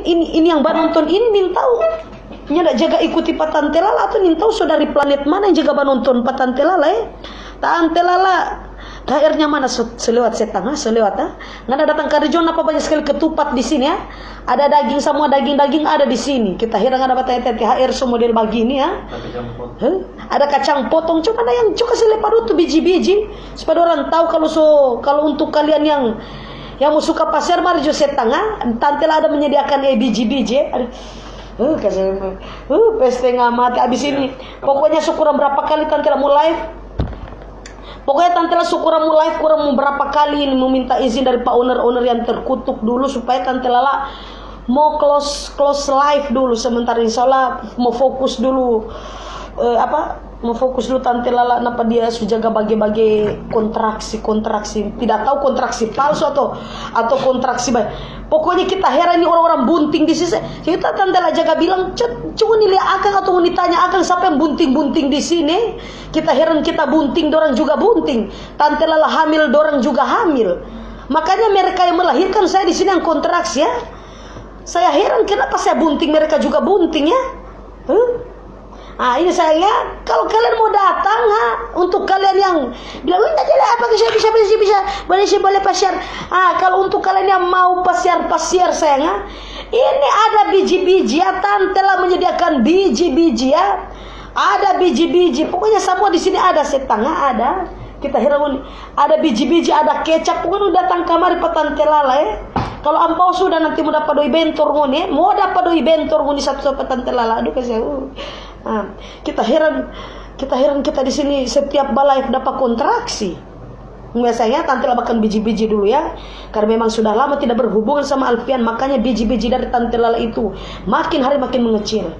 ini yang nonton ini nintau nya jaga ikuti Tante Lala atau nintau so dari planet mana yang jaga nonton Tante Lala Tante Lala akhirnya mana selewat setengah selewat nggak datang ke region apa banyak sekali ketupat di sini ada daging semua daging ada di sini kita heran ada THR semua model begini ada kacang potong cuma ada yang cuka selepar itu biji-biji supaya orang tahu kalau untuk kalian yang mau suka pasar mari jo setengah Tante Lala ada menyediakan biji-biji peste ngamati abis ini pokoknya syukuran berapa kali Tante Lala mulai pokoknya Tante Lala syukuran mulai kurang berapa kali ini meminta izin dari Pak owner yang terkutuk dulu supaya Tante Lala mau close live dulu sementara insya Allah mau fokus dulu mau fokus dulu Tante Lala kenapa dia sudah jaga bagi-bagi kontraksi tidak tahu kontraksi palsu atau kontraksi baik. Pokoknya kita heran ini orang-orang bunting di sini. Kita Tante Lala jaga bilang cuma nilai akang atau ditanya akang siapa yang bunting di sini. Kita heran kita bunting, dorang juga bunting. Tante Lala hamil, dorang juga hamil. Makanya mereka yang melahirkan saya di sini yang kontraksi ya. Saya heran kenapa saya bunting mereka juga bunting ya. Ini saya kalau kalian mau datang untuk kalian yang bilang enggak apa bisa boleh pasiar. Kalau untuk kalian yang mau pasiar sayang ini ada biji-biji ya Tante Lala menyediakan biji-biji ya. Ada biji-biji pokoknya semua di sini ada setengah ada. Kita heran ada biji-biji ada kecap pokoknya datang kamar Pak Tante Lala ya. Kalau ampau sudah nanti mau dapat doi bentor ngone, mau dapat doi bentor ngone satu Tante Lala. Aduh kasih kita heran kita di sini setiap balai dapat kontraksi. Biasanya Tante Lala makan biji-biji dulu ya, karena memang sudah lama tidak berhubungan sama Alfian, makanya biji-biji dari Tante Lala itu makin hari makin mengecil.